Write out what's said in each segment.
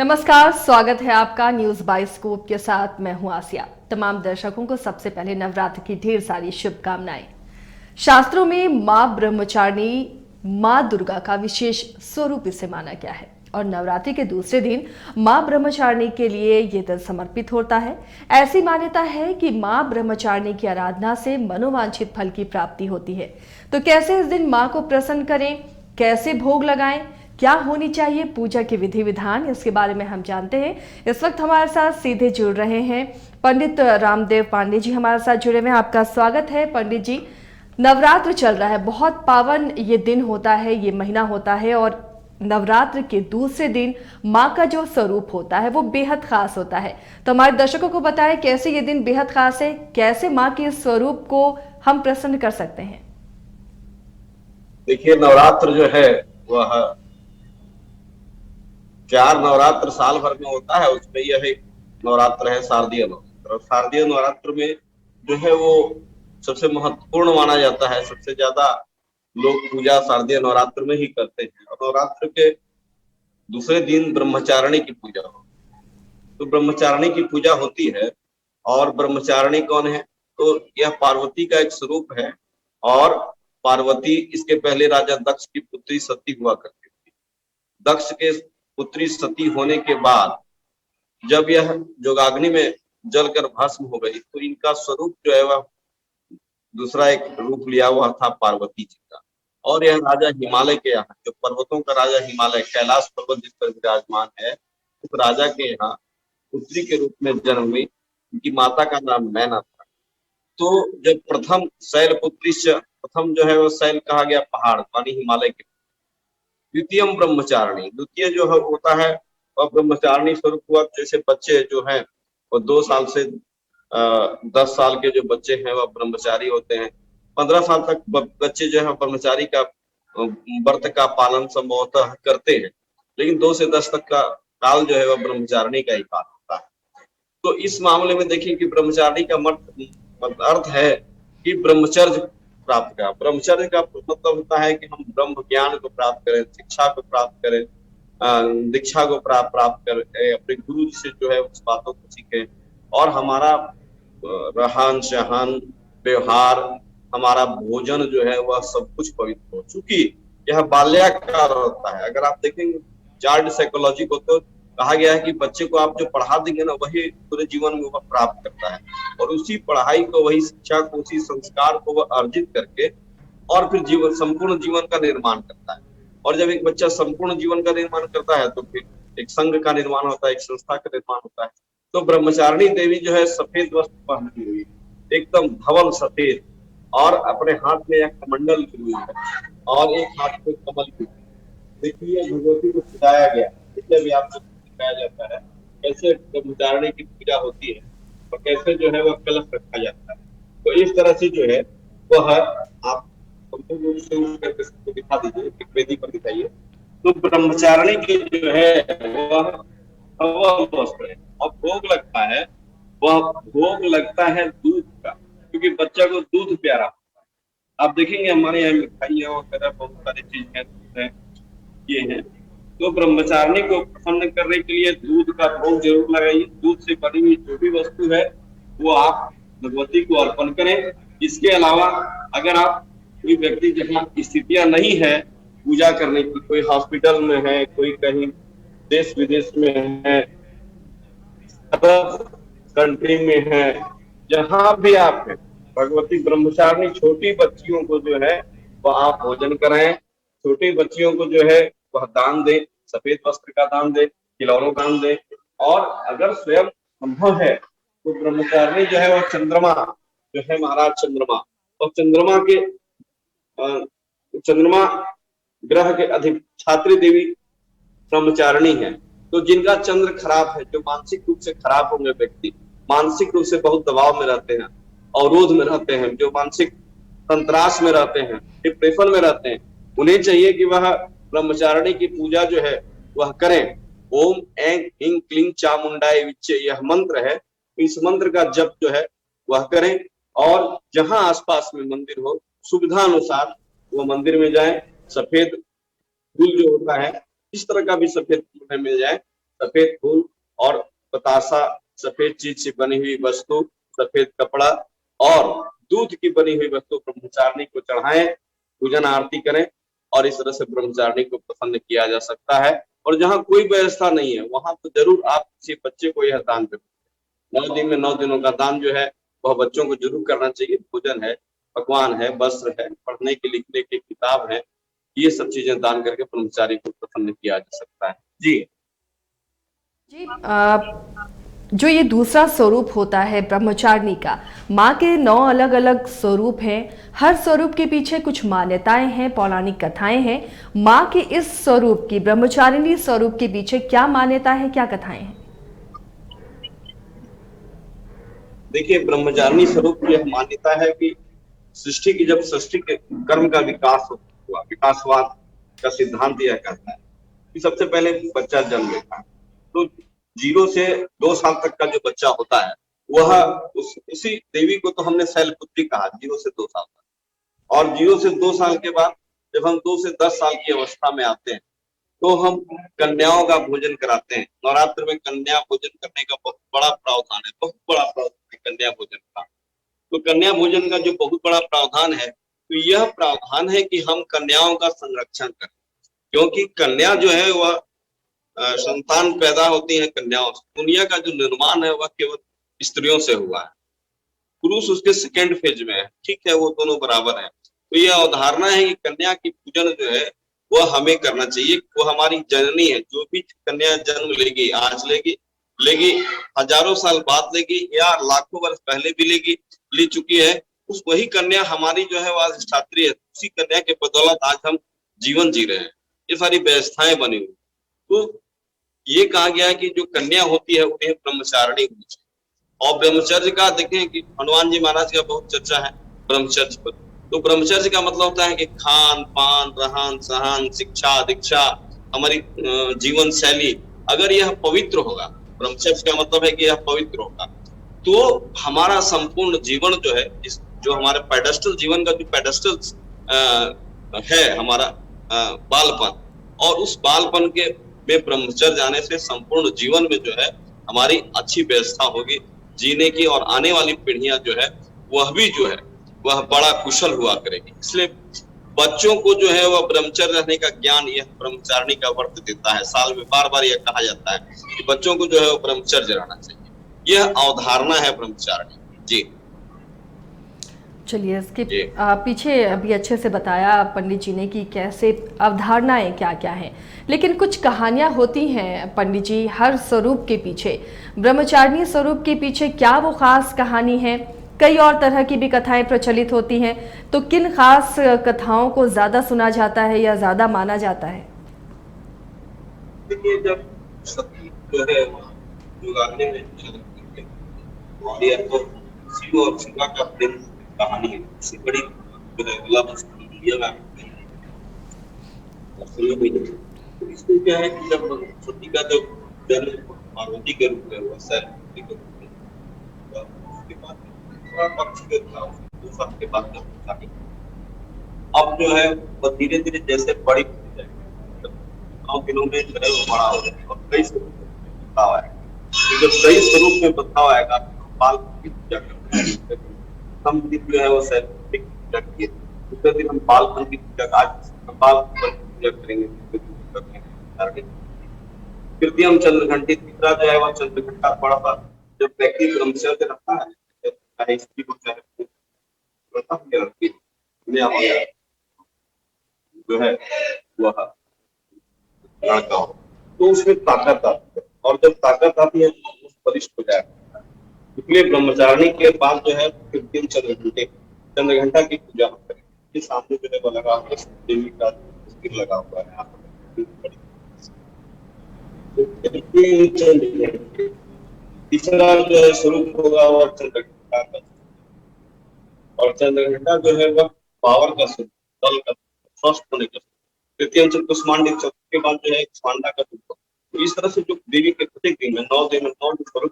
नमस्कार, स्वागत है आपका न्यूज बाय स्कूप के साथ। मैं हूं आसिया। तमाम दर्शकों को सबसे पहले नवरात्र की ढेर सारी शुभकामनाएं। शास्त्रों में मां ब्रह्मचारिणी मां दुर्गा का विशेष स्वरूप इसे माना गया है और नवरात्रि के दूसरे दिन मां ब्रह्मचारिणी के लिए ये दिन समर्पित होता है। ऐसी मान्यता है कि मां ब्रह्मचारिणी की आराधना से मनोवांछित फल की प्राप्ति होती है। तो कैसे इस दिन मां को प्रसन्न करें, कैसे भोग लगाएं, क्या होनी चाहिए पूजा के विधि विधान, इसके बारे में हम जानते हैं। इस वक्त हमारे साथ सीधे जुड़ रहे हैं पंडित रामदेव पांडे जी, हमारे साथ जुड़े हुए हैं। आपका स्वागत है पंडित जी। नवरात्र चल रहा है, बहुत पावन ये दिन होता है, ये महीना होता है और नवरात्र के दूसरे दिन माँ का जो स्वरूप होता है वो बेहद खास होता है। तो हमारे दर्शकों को बताएं कैसे ये दिन बेहद खास है, कैसे माँ के स्वरूप को हम प्रसन्न कर सकते हैं। देखिए, नवरात्र जो है वह 4 नवरात्र साल भर में होता है। उसमें यह एक नवरात्र है शारदीय नवरात्र। और शारदीय नवरात्र में जो है वो सबसे महत्वपूर्ण माना जाता है। सबसे ज्यादा लोग पूजा शारदीय नवरात्र में ही करते हैं। और नवरात्र के दूसरे दिन ब्रह्मचारिणी की पूजा हो, तो ब्रह्मचारिणी की पूजा होती है। और ब्रह्मचारिणी कौन है? तो यह पार्वती का एक स्वरूप है। और पार्वती, इसके पहले राजा दक्ष की पुत्री सती हुआ करती थी। दक्ष के पुत्री सती होने के बाद जब यह जोगाग्नि में जलकर भस्म हो गई, तो इनका स्वरूप जो है वह दूसरा एक रूप लिया हुआ था पार्वती जी का। और यह राजा हिमालय के यहाँ, जो पर्वतों का राजा हिमालय, कैलाश पर्वत जिस पर विराजमान है, उस राजा के यहाँ पुत्री के रूप में जन्म हुई। उनकी माता का नाम मैना था। तो जब प्रथम शैलपुत्री से प्रथम जो है वो शैल कहा गया पहाड़, मानी हिमालय के। द्वितीयम ब्रह्मचारिणी, द्वितीय जो है होता है वह ब्रह्मचारिणी स्वरूप हुआ। जैसे बच्चे जो हैं वो 2 साल से 10 साल के जो बच्चे हैं वह ब्रह्मचारी होते हैं। 15 साल तक बच्चे जो है ब्रह्मचारी का व्रत का पालन संभवतः करते हैं। लेकिन 2 से 10 तक का काल जो है वह ब्रह्मचारिणी का ही काल होता है। तो इस मामले में देखिए कि ब्रह्मचारिणी का अर्थ है कि ब्रह्मचर्य प्राप्त करा। ब्रह्मचर्य का मतलब होता है कि हम ब्रह्म ज्ञान को प्राप्त करें, शिक्षा को प्राप्त करें, दीक्षा को प्राप्त करें, अपने गुरु जी से जो है उस बातों को सीखें। और हमारा रहन सहन, व्यवहार, हमारा भोजन जो है वह सब कुछ पवित्र हो। चूंकि यह बाल्याकाल होता है। अगर आप देखेंगे चाइल्ड साइकोलॉजी को, तो कहा गया है कि बच्चे को आप जो पढ़ा देंगे ना, वही पूरे जीवन में वह प्राप्त करता है। और उसी पढ़ाई को, वही शिक्षा को, उसी संस्कार को वह अर्जित करके और फिर जीवन, संपूर्ण जीवन का निर्माण करता है। और जब एक बच्चा संपूर्ण जीवन का निर्माण करता है तो फिर एक संघ का निर्माण होता है, एक संस्था का निर्माण होता है। तो ब्रह्मचारिणी देवी जो है सफेद वस्त्र पहनी हुई, एकदम धवल सफेद, और अपने हाथ में एक कमंडल ली हुई है और एक हाथ में कमल की। देखिए, भगवती को सजाया गया, इसलिए भी आपको सिखाया जाता है कैसे ब्रह्मचारिणी की पूजा होती है और कैसे जो है वह कलश रखा जाता है। तो इस तरह से जो है वह आप करके सबको दिखा दीजिए, एक वेदी पर दिखाइए। तो ब्रह्मचारिणी की जो है वह धवल वस्त्र है और भोग लगता है, वह भोग लगता है दूध का, क्योंकि बच्चा को दूध प्यारा होता है। आप देखेंगे हमारे यहाँ मिठाइयाँ वगैरह बहुत सारी चीजें ये हैं। तो ब्रह्मचारिणी को प्रसन्न करने के लिए दूध का भोग जरूर लगाइए। दूध से बनी हुई जो भी वस्तु है वो आप भगवती को अर्पण करें। इसके अलावा अगर आप कोई व्यक्ति जहाँ स्थितियां नहीं है पूजा करने की, कोई हॉस्पिटल में है, कोई कहीं देश विदेश में है, कंट्री में है, जहां भी आप हैं, भगवती ब्रह्मचारिणी छोटी बच्चियों को जो है वह आप भोजन कराएं। छोटी बच्चियों को जो है वह दान दें, सफेद वस्त्र का दान दें, खिलौनों का दान दें। और अगर स्वयं संभव है तो ब्रह्मचारिणी जो है वह चंद्रमा जो है, महाराज चंद्रमा, और चंद्रमा ग्रह के अधिक छात्री देवी ब्रह्मचारिणी है। तो जिनका चंद्र खराब है, जो मानसिक रूप से खराब होंगे व्यक्ति, मानसिक रूप से बहुत दबाव में रहते हैं, अवरोध में रहते हैं, जो मानसिक संतरास में रहते हैं, डिप्रेशन में रहते हैं, उन्हें चाहिए कि वह ब्रह्मचारिणी की पूजा जो है वह करें। ओम ऐं ह्रीं क्लीं चामुंडाय विच्चे, यह मंत्र है। इस मंत्र का जप जो है वह करें। और जहां आसपास में मंदिर हो, सुविधा अनुसार वो मंदिर में जाएं। सफेद फूल जो होता है, इस तरह का भी सफेद फूल मिल जाए सफेद फूल और बतासा, सफेद चीज से बनी हुई वस्तु, सफेद कपड़ा और दूध की बनी हुई वस्तु ब्रह्मचारिणी को चढ़ाएं, पूजन आरती करें और इस तरह से ब्रह्मचारिणी को प्रसन्न किया जा सकता है। और जहाँ कोई व्यवस्था नहीं है वहां तो जरूर आप किसी बच्चे को यह दान करें। 9 दिन में 9 दिनों का दान जो है वह बच्चों को जरूर करना चाहिए। भोजन है, पकवान है, वस्त्र है, पढ़ने के लिखने की किताब है, ये सब चीजें दान करके ब्रह्मचारी को प्रसन्न किया जा सकता है। जी जी जो ये दूसरा स्वरूप होता है ब्रह्मचारिणी का, माँ के 9 अलग अलग स्वरूप हैं। हर स्वरूप के पीछे कुछ मान्यताएं हैं, पौराणिक कथाएं हैं। माँ के इस स्वरूप की, ब्रह्मचारिणी स्वरूप के पीछे क्या मान्यता है, क्या कथाएं हैं? देखिए, ब्रह्मचारिणी स्वरूप की यह मान्यता है कि सृष्टि की, जब सृष्टि के कर्म का विकास हुआ, विकासवाद का सिद्धांत यह कहता है कि सबसे पहले बच्चा जन्म लेता है, तो 0 से 2 साल तक का जो बच्चा होता है वह उसी देवी को तो हमने शैलपुत्री कहा, 0 से 2 साल तक। और 0 से 2 साल के बाद जब हम 2 से 10 साल की अवस्था में आते हैं तो हम कन्याओं का भोजन कराते हैं। नवरात्र में कन्या भोजन करने का बहुत बड़ा प्रावधान है, बहुत बड़ा प्रावधान है कन्या भोजन का। तो कन्या भोजन का जो बहुत बड़ा प्रावधान है, तो यह प्रावधान है कि हम कन्याओं का संरक्षण करें, क्योंकि कन्या जो है वह संतान पैदा होती है कन्याओं से। दुनिया का जो निर्माण है वह केवल स्त्रियों से हुआ है, पुरुष उसके सेकेंड फेज में है, ठीक है, वो दोनों बराबर है। तो यह अवधारणा है कि कन्या की पूजन जो है वह हमें करना चाहिए। वो हमारी जननी है, जो भी कन्या जन्म लेगी, आज लेगी, लेगी हजारों साल बाद लेगी या लाखों वर्ष पहले भी लेगी, ले चुकी है, उस वही कन्या हमारी जो है वह अधिष्ठात्री है। उसी कन्या के बदौलत आज हम जीवन जी रहे हैं, ये सारी व्यवस्थाएं बनी हुई। तो ये कहा गया है कि जो कन्या होती है उन्हें ब्रह्मचारिणी होनी चाहिए। और ब्रह्मचर्य का देखें कि हनुमान जी महाराज का बहुत चर्चा है ब्रह्मचर्य पर। तो ब्रह्मचर्य का मतलब होता है कि खान पान, रहन सहन, शिक्षा दीक्षा, हमारी जीवन शैली अगर यह पवित्र होगा, ब्रह्मचर्य का मतलब है कि यह पवित्र होगा, तो हमारा संपूर्ण जीवन जो है, इस जो हमारे पेडेस्टल जीवन का जो पेडेस्टल है हमारा बालपन, और उस बालपन के में ब्रह्मचर्य आने से संपूर्ण जीवन में जो है हमारी अच्छी व्यवस्था होगी जीने की, और आने वाली पीढ़ियां जो है वह भी जो है वह बड़ा कुशल हुआ करेगी। इसलिए बच्चों को जो है वह ब्रह्मचर्य रहने का ज्ञान यह ब्रह्मचारिणी का व्रत देता है। साल में बार बार यह कहा जाता है कि बच्चों को जो है वो ब्रह्मचर्य रहना चाहिए। यह अवधारणा है ब्रह्मचारिणी। जी चलिए, इसके पीछे अभी अच्छे से बताया पंडित जी ने कि कैसे अवधारणाएं क्या क्या हैं, लेकिन कुछ कहानियां होती हैं पंडित जी हर स्वरूप के पीछे। ब्रह्मचारिणी स्वरूप के पीछे क्या वो खास कहानी है? कई और तरह की भी कथाएं प्रचलित होती हैं, तो किन खास कथाओं को ज्यादा सुना जाता है या ज्यादा माना जाता है? देखिए, जब सती जो है युगाग्नि में तो शिव और शिवा का प्रेम कहानी है, इससे बड़ी जो है लव स्टोरी इसमें क्या है कि जब सती का जो जन्म पार्वती के रूप में हुआ, शैलपुत्री के रूप में, उसके बाद थोड़ा पक्ष के था, 2 साल के बाद जब अब जो है वो धीरे धीरे जैसे बड़ी होती जाएगी, 9 दिनों में जो है वो बड़ा हो जाएगा और कई स्वरूप में बदलाव आएगा। तो जब कई स्वरूप में बदलाव आएगा तो बाल की पूजा करते हैं। हम दिन जो है वो शैलपुत्री की पूजा किए, दूसरे दिन हम बालपन की पूजा, आज बालपन की पूजा करेंगे। तृतीयम चंद्रघंटी, तीसरा जो है वह चंद्रघंटा पड़ा था। जब व्यक्ति ब्रह्मचर्य रखता है, चाहे स्त्री हो चाहे जो है वह लड़का हो, तो उसमें ताकत आती है, और जब ताकत आती है तो उस बलिष्ठ हो जाएगा। इसलिए ब्रह्मचारिणी के बाद जो है तृतीयम चंद्रघंटा की पूजा हम करें। इसके सामने जो है वो लगा हुआ है देवी का तस्वीर लगा हुआ है। तीसरा जो है स्वरूप होगा वह चंद्रघंटा का, और चंद्रघंटा जो है वह पावर का स्वरूप, बल का, स्वस्थ होने का। तृतीय कुष्मांड के बाद जो है कुष्मांडा का स्वरूप। तो इस तरह से जो देवी के प्रत्येक दिन में 9 दिन में 9 स्वरूप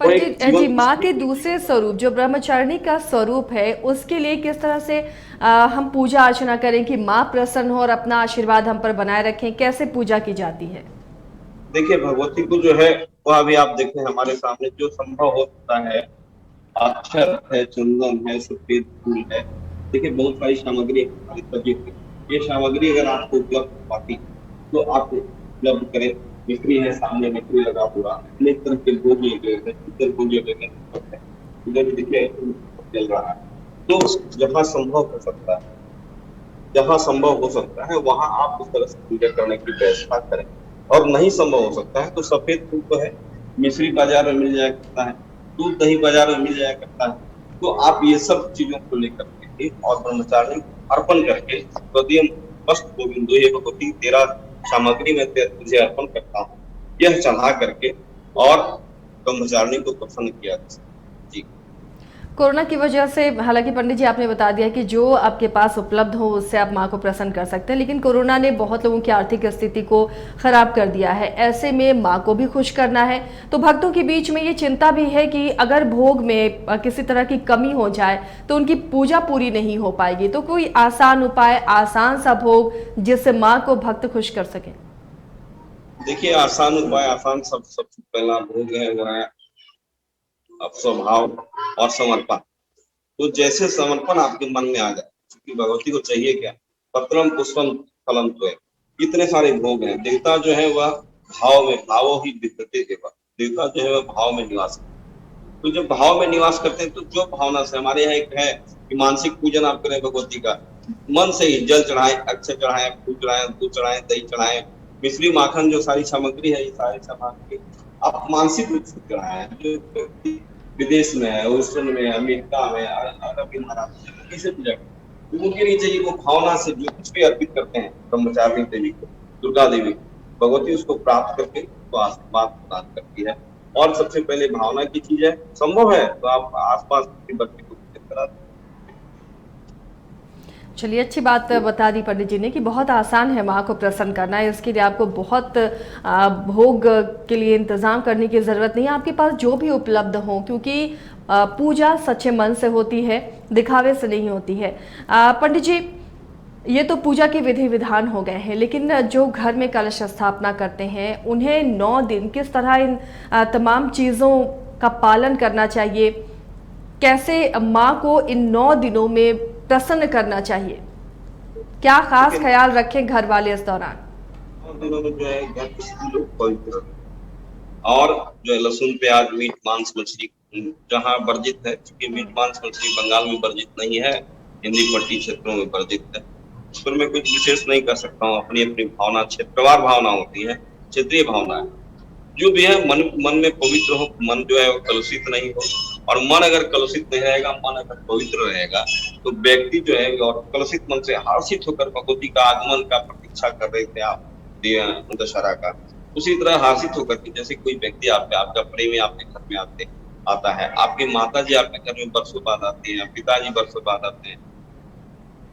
पंडित जी, माँ के दूसरे स्वरूप जो ब्रह्मचारिणी का स्वरूप है, उसके लिए किस तरह से हम पूजा अर्चना करें कि माँ प्रसन्न हो और अपना आशीर्वाद हम पर बनाए रखें? कैसे पूजा की जाती है? देखिए भगवती को जो है वह अभी आप देखें हमारे सामने जो संभव हो सकता है, अक्षर है, चंदन है, सफेद फूल है। देखिए बहुत सारी सामग्री हमारी सजी हुई है। ये सामग्री अगर आपको उपलब्ध हो पाती तो आप उपलब्ध करें। मिस्त्री है सामने, मिस्त्री लगा हुआ, अनेक तरह के भोग लगे हुए हैं, इधर भोग लगे हुए हैं, इधर भी देखिए चल रहा है। तो जहाँ संभव हो सकता है, जहाँ संभव हो सकता है वहां आप उस तरह से पूजा करने की व्यवस्था करें। और नहीं संभव हो सकता है तो सफेद फूल तो है, मिश्री बाजार में मिल जाया करता है, दूध दही बाजार में मिल जाया करता है। तो आप ये सब चीजों को लेकर के और ब्रह्मचारिणी अर्पण करके तदीय मस्त गोविंदो ये भगवती तेरा सामग्री में तुझे अर्पण करता हूँ, यह चढ़ा करके और ब्रह्मचारिणी को प्रसन्न किया जा सकता है। जी। कोरोना की वजह से हालांकि पंडित जी आपने बता दिया कि जो आपके पास उपलब्ध हो उससे आप माँ को प्रसन्न कर सकते हैं, लेकिन कोरोना ने बहुत लोगों की आर्थिक स्थिति को खराब कर दिया है। ऐसे में माँ को भी खुश करना है, तो भक्तों के बीच में ये चिंता भी है कि अगर भोग में किसी तरह की कमी हो जाए तो उनकी पूजा पूरी नहीं हो पाएगी। तो कोई आसान उपाय, आसान सा भोग जिससे माँ को भक्त खुश कर सके। देखिए आसान उपाय, आसान सब सबसे पहला भोग है वो है अब स्वभाव और समर्पण। तो जैसे समर्पण आपके मन में आ जाए, क्योंकि भगवती को चाहिए क्या, पत्रम पुष्पम फलम तो इतने सारे भोग हैं। देवता जो है वह भाव में, भावो ही विद्यते देवा, देवता जो है वह भाव में निवास करते हैं। तो जब भाव में निवास करते हैं तो जो भावना से, हमारे यहाँ एक है कि मानसिक पूजन आप करें भगवती का, मन से ही जल चढ़ाएं, अक्षर चढ़ाएं, फूल चढ़ाएं, दूध चढ़ाएं, दही चढ़ाएं, मिश्री माखन, जो सारी सामग्री है, ये सारी सामग्री आप मानसिक रूप से चढ़ाएं। जो व्यक्ति विदेश में है, ह्यूस्टन में है, अमेरिका में, अरब इमारात में, किसी भी जगह, तो उनके लिए चाहिए वो भावना से जो कुछ भी अर्पित करते हैं ब्रह्मचारिणी देवी को, दुर्गा देवी को, भगवती उसको प्राप्त करके तो आशीर्वाद प्रदान करती है। और सबसे पहले भावना की चीज है, संभव है तो आप आसपास की व्यक्ति को करा। चलिए, अच्छी बात बता दी पंडित जी ने कि बहुत आसान है माँ को प्रसन्न करना। इसके लिए आपको बहुत भोग के लिए इंतज़ाम करने की ज़रूरत नहीं है, आपके पास जो भी उपलब्ध हो, क्योंकि पूजा सच्चे मन से होती है, दिखावे से नहीं होती है। पंडित जी, ये तो पूजा के विधि विधान हो गए हैं, लेकिन जो घर में कलश स्थापना करते हैं उन्हें 9 दिन किस तरह इन तमाम चीज़ों का पालन करना चाहिए, कैसे माँ को इन 9 दिनों में प्रसन्न करना चाहिए, क्या खास ख्याल रखें घर वाले इस दौरान? दिनों में जो है घर के सभी लोग पवित्र रखें। और जो है लहसुन, प्याज, मीट, मांस, मछली जहाँ वर्जित है, क्योंकि मीट, मांस, मछली बंगाल में वर्जित नहीं है, हिंदी पट्टी क्षेत्रों में वर्जित है, उस पर मैं कुछ विशेष नहीं कर सकता हूँ। अपनी अपनी भावना, क्षेत्रवार भावना होती है, क्षेत्रीय भावना है। जो भी है मन में पवित्र हो, मन जो है वो कलुषित नहीं हो। और मन अगर कलुषित नहीं रहेगा, मन अगर पवित्र रहेगा, तो व्यक्ति जो है और कलुषित मन से हर्षित होकर भगवती का आगमन का प्रतीक्षा कर रहे थे आप दशहरा का, उसी तरह हर्षित होकर के जैसे कोई व्यक्ति आपका प्रेमी आपके घर में आता है, आपकी माता जी आपके घर में बरसों बाद आती है, पिताजी बरसों बाद आते हैं,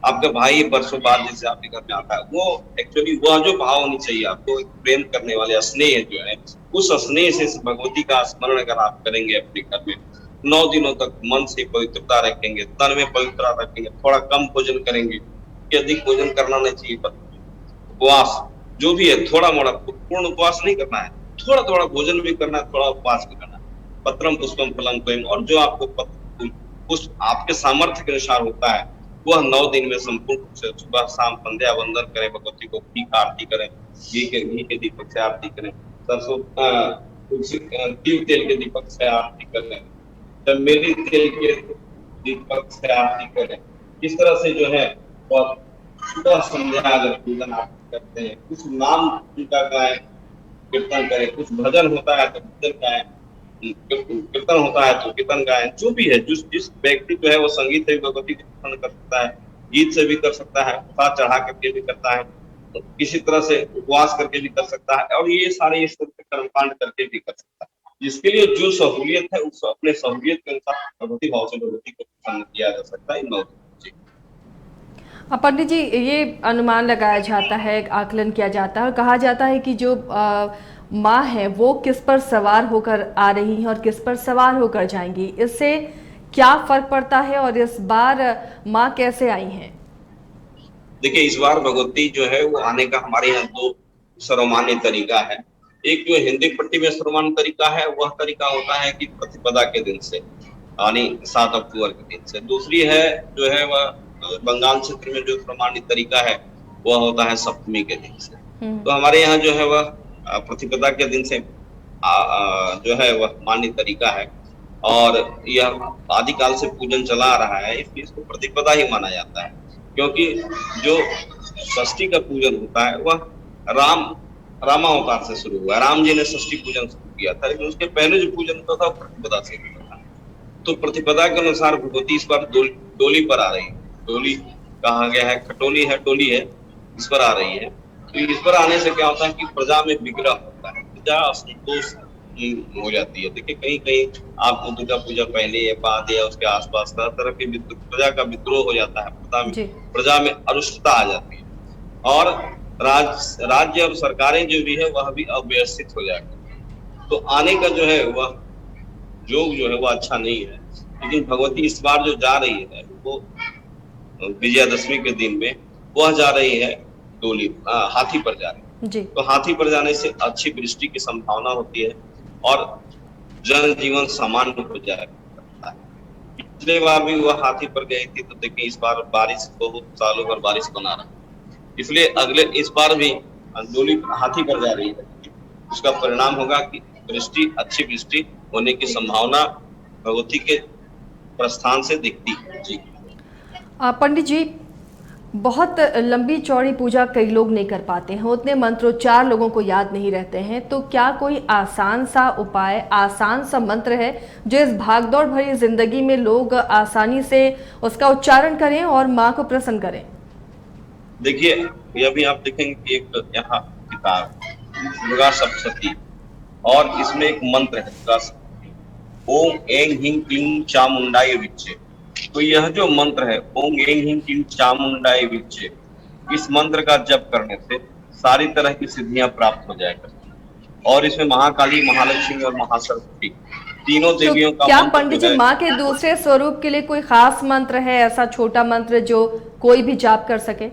आपका भाई बरसों बाद जैसे आपके घर में आता है, वो एक्चुअली वह जो भाव होनी चाहिए आपको, एक प्रेम करने वाले स्नेह जो है, उस स्नेह से भगवती का स्मरण अगर आप करेंगे अपने घर में 9 दिनों तक, मन से पवित्रता रखेंगे, तन में पवित्रता रखेंगे, थोड़ा कम भोजन करेंगे, अधिक भोजन करना नहीं चाहिए, उपवास जो भी है थोड़ा मोड़ा, पूर्ण उपवास नहीं करना है, थोड़ा थोड़ा भोजन भी करना है, थोड़ा उपवास भी करना है। पत्रम पुष्पम फलम त्वयम्, और जो आपको पुष्प आपके सामर्थ्य के अनुसार होता है वह 9 दिन में संपूर्ण रूप से सुबह शाम संध्या वंदन करें, भगवती को घी का आरती करें, घी के दीपक से आरती करें, सरसों तिल तेल के दीपक से आरती करें, चमेली तेल के दीपक से आरती करें। इस तरह से जो है वह सुबह संध्या अगर पूजन आप करते हैं, कुछ नाम उनका गाएं, कीर्तन करें, कुछ भजन होता है तो भजन गाएं, कीर्तन होता है तो कीर्तन गाएं, जो भी है, जिस व्यक्ति जो है वो संगीत से भी भगवती को प्रसन्न कर सकता है, गीत से भी कर सकता है, प्रसाद चढ़ा करके भी करता है, तो किसी तरह से उपवास करके भी कर सकता है, और ये सारे इस तरह के कर्मकांड करके भी कर सकता है। जिसके लिए जो सहूलियत है उस अपने सहूलियत के अनुसार भगवती भाव से भगवती को प्रसन्न किया जा सकता है। पंडित जी, ये अनुमान लगाया जाता है, आकलन किया जाता है और कहा जाता है कि जो माँ है वो किस पर सवार होकर आ रही हैं और किस पर सवार होकर जाएंगी, इससे क्या फर्क पड़ता है और इस बार माँ कैसे आई हैं? देखिए इस बार भगवती जो है वो आने का हमारे यहाँ 2 सर्वमान्य तरीका है। एक जो हिंदी पट्टी में श्रवण तरीका है वह तरीका होता है कि प्रतिपदा के दिन से, यानी 7 अक्टूबर के दिन से। दूसरी है जो है वह बंगाल क्षेत्र में जो प्रमाणित तरीका है वह होता है सप्तमी के दिन से। तो हमारे यहाँ जो है वह प्रतिपदा के दिन से जो है वह मान्य तरीका है, और यह आदिकाल से पूजन चला आ रहा है, इसलिए इसको प्रतिपदा ही माना जाता है। क्योंकि जो षष्ठी का पूजन होता है वह रामावतार से शुरू हुआ। राम जी ने षष्ठी पूजन शुरू किया था, लेकिन उसके पहले जो पूजन होता था प्रतिपदा से होता था। तो प्रतिपदा के अनुसार भगवती इस बार डोली पर आ रही है। डोली कहा गया है, खटोली है, डोली है, इस पर आ रही है। तो इस पर आने से क्या होता है कि प्रजा में विग्रह होता है, प्रजा असंतोष हो जाती है। देखिए कहीं कहीं आपको दुर्गा पूजा पहले या बाद या उसके आसपास तरह तरह के प्रजा का विद्रोह हो जाता है, प्रजा में अरुष्टता आ जाती है, और राज्य और सरकारें जो भी है वह भी अव्यवस्थित हो जाएगी। तो आने का जो है वह योग जो है वह अच्छा नहीं है। लेकिन भगवती इस बार जो जा रही है वो विजयादशमी के दिन में वह जा रही है डोली हाथी पर जा रही है। तो हाथी पर जाने से अच्छी वृष्टि की संभावना होती है और जनजीवन सामान्य हो जाएगा। पिछले बार भी वह हाथी पर गई थी, तो देखिए इस बार बारिश, बहुत सालों पर बारिश बना रहा, इसलिए इस बार भी डोली हाथी पर जा रही है। उसका परिणाम होगा कि वृष्टि, अच्छी वृष्टि होने की संभावना भगवती के प्रस्थान से दिखती है। जी पंडित जी, बहुत लंबी चौड़ी पूजा कई लोग नहीं कर पाते हैं, उतने मंत्रोच्चार लोगों को याद नहीं रहते हैं, तो क्या कोई आसान सा उपाय, आसान सा मंत्र है जो इस भागदौड़ भरी जिंदगी में लोग आसानी से उसका उच्चारण करें और माँ को प्रसन्न करें? देखिए यह भी आप देखेंगे कि एक यहाँ किताब दुर्गा सप्तशती, और इसमें एक मंत्र है ओम ऐं ह्रीं क्लीं चामुंडाय विच्चे। तो यह जो मंत्र है ओम ऐं ह्रीं क्लीं चामुंडाय विच्चे, इस मंत्र का जप करने से सारी तरह की सिद्धियां प्राप्त हो जाया करती। और इसमें महाकाली, महालक्ष्मी और महासरस्वती तीनों देवियों का क्या पंडित जी माँ के दूसरे स्वरूप के लिए कोई खास मंत्र है, ऐसा छोटा मंत्र जो कोई भी जाप कर सके?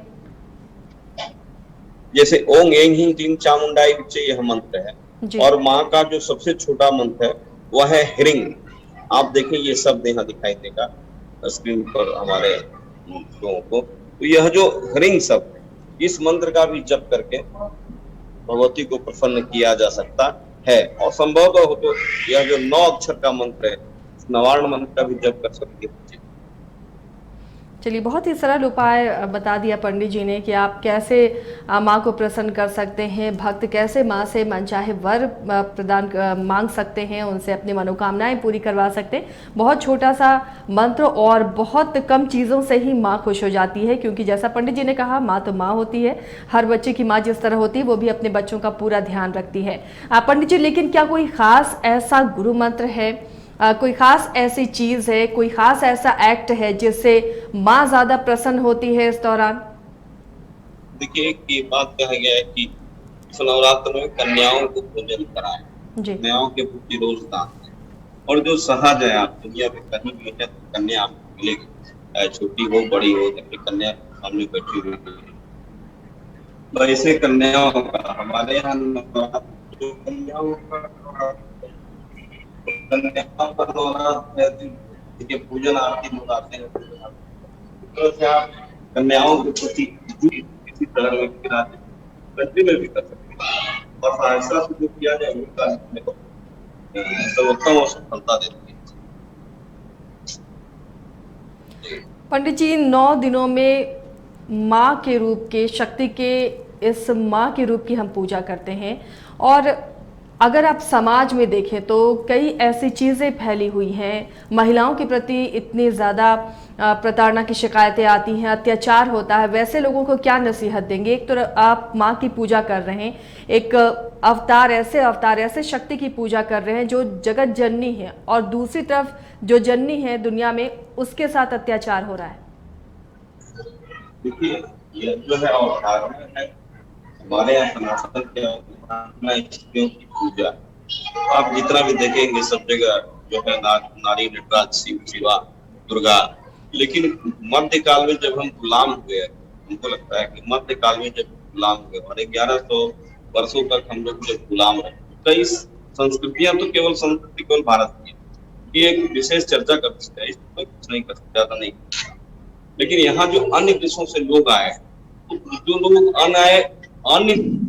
जैसे ओम ऐं ह्रीं क्लीं चामुंडाय विच्चे यह मंत्र है, और माँ का जो सबसे छोटा मंत्र है वह है ह्रीं। आप देखें ये शब्द यहाँ दिखाई देगा स्क्रीन पर हमारे लोगों को। तो यह जो ह्रीं शब्द, इस मंत्र का भी जप करके भगवती को प्रसन्न किया जा सकता है। और संभवतः हो तो यह जो 9 अक्षर का मंत्र है, नवार्ण मंत्र का भी जप कर सकते हैं। चलिए, बहुत ही सरल उपाय बता दिया पंडित जी ने कि आप कैसे माँ को प्रसन्न कर सकते हैं, भक्त कैसे माँ से मनचाहे वर प्रदान मांग सकते हैं, उनसे अपनी मनोकामनाएं पूरी करवा सकते हैं। बहुत छोटा सा मंत्र और बहुत कम चीज़ों से ही माँ खुश हो जाती है, क्योंकि जैसा पंडित जी ने कहा माँ तो माँ होती है, हर बच्चे की माँ जिस तरह होती है वो भी अपने बच्चों का पूरा ध्यान रखती है। पंडित जी, लेकिन क्या कोई खास ऐसा गुरु मंत्र है, कोई खास ऐसी चीज है, कोई खास ऐसा एक्ट है जिससे माँ ज्यादा प्रसन्न होती है इस दौरान? देखिए ये बात कहा गया है कि इस नवरात्र में कन्याओं को भोजन कराएं, कन्याओं के प्रति रोज दान दें, और जो सहज है आप दुनिया में कहीं भी है तो कन्या आपको मिलेगी, छोटी हो बड़ी हो, अपनी कन्या सामने बैठी हुई है। तो ऐसे कन्याओं का हमारे यहाँ जो कन्याओं का पूजन आरती बताते हैं, तो आप कन्याओं के प्रति किसी तरह में भी कर सकते हैं, और सहसा से जो किया जाए उनका सर्वोत्तम और सफलता देती है। पंडित जी, 9 दिनों में माँ के रूप के, शक्ति के इस माँ के रूप की हम पूजा करते हैं, और अगर आप समाज में देखें तो कई ऐसी चीज़ें फैली हुई हैं, महिलाओं के प्रति इतनी ज़्यादा प्रताड़ना की शिकायतें आती हैं, अत्याचार होता है, वैसे लोगों को क्या नसीहत देंगे? एक तो आप माँ की पूजा कर रहे हैं, एक अवतार ऐसे शक्ति की पूजा कर रहे हैं जो जगत जननी है, और दूसरी तरफ जो जननी है दुनिया में उसके साथ अत्याचार हो रहा है। देखिए ये जो है अवतार है, हमारे यहाँ सनातन के स्त्रियों की पूजा आप जितना भी देखेंगे सब जगह जो है नारी, नटराज, शिव, शिवा, दुर्गा। लेकिन मध्यकाल में जब हम गुलाम हुए, हमको लगता है कि मध्यकाल में जब गुलाम हुए और 1100 वर्षों तक हम लोग जब गुलाम रहे, कई संस्कृतियां तो केवल संस्कृति केवल भारत की है, ये एक विशेष चर्चा कर सकते हैं, इसमें कुछ नहीं कर सकते, ज्यादा नहीं। लेकिन यहाँ जो अन्य देशों से लोग आए, तो जो लोग अन्य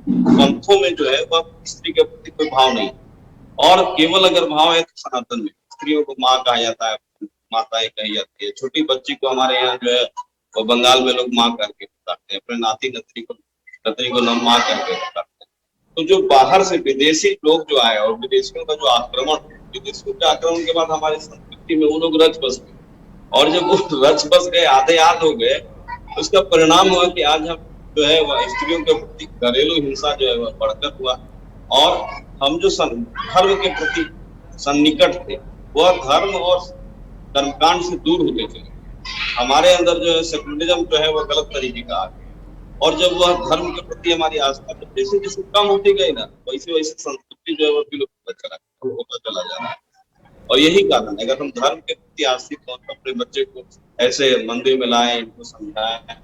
पंथों में जो है वह स्त्री के प्रति कोई भाव नहीं, और केवल अगर भाव है तो सनातन में स्त्रियों को माँ कहा जाता है, माताएं कही जाती है। छोटी बच्ची को हमारे यहाँ जो है वो बंगाल में लोग माँ करके पुकारते हैं, अपने नाती नतनी को नाम माँ करके पुकारते हैं। तो जो बाहर से विदेशी लोग जो आए और विदेशियों का जो आक्रमण, विदेशियों के आक्रमण के बाद हमारी संस्कृति में वो लोग रच बस गए, और जब वो रच बस गए, आधे याद हो गए, उसका परिणाम हुआ कि आज हम जो है वह स्त्रियों के प्रति घरेलू हिंसा जो है वह बढ़कर हुआ, और हम जो धर्म के प्रति सन्निकट थे वह धर्म और कर्मकांड से दूर होते चले। हमारे अंदर जो है सेकुलरिज्म जो है वह गलत तरीके का आ गया, और जब वह धर्म के प्रति हमारी आस्था तो जैसे जैसे कम होती गई ना, वैसे वैसे संस्कृति जो है वह विलुप्त होता चला जा रहा है। और यही कारण है, अगर हम धर्म के प्रति आस्थित हों तो अपने बच्चे को ऐसे मंदिर में लाएं, इनको समझाएं,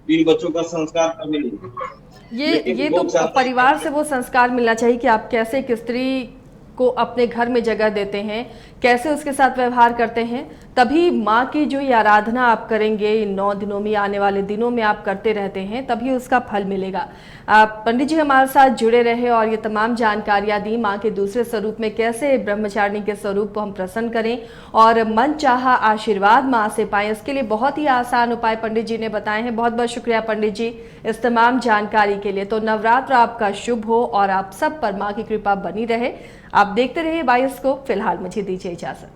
इन बच्चों का संस्कार कभी नहीं होगा। ये तो परिवार से वो संस्कार मिलना चाहिए कि आप कैसे एक स्त्री को अपने घर में जगह देते हैं, कैसे उसके साथ व्यवहार करते हैं, तभी माँ की जो ये आराधना आप करेंगे इन 9 दिनों में, आने वाले दिनों में आप करते रहते हैं, तभी उसका फल मिलेगा। आप पंडित जी हमारे साथ जुड़े रहे और ये तमाम जानकारियाँ दी माँ के दूसरे स्वरूप में कैसे ब्रह्मचारिणी के स्वरूप को हम प्रसन्न करें और मन चाहा आशीर्वाद माँ से पाएं, इसके लिए बहुत ही आसान उपाय पंडित जी ने बताए हैं। बहुत बहुत शुक्रिया पंडित जी इस तमाम जानकारी के लिए। तो नवरात्र आपका शुभ हो और आप सब पर माँ की कृपा बनी रहे। आप देखते रहिए बायोस्कोप। फिलहाल मुझे दीजिए इजाजत।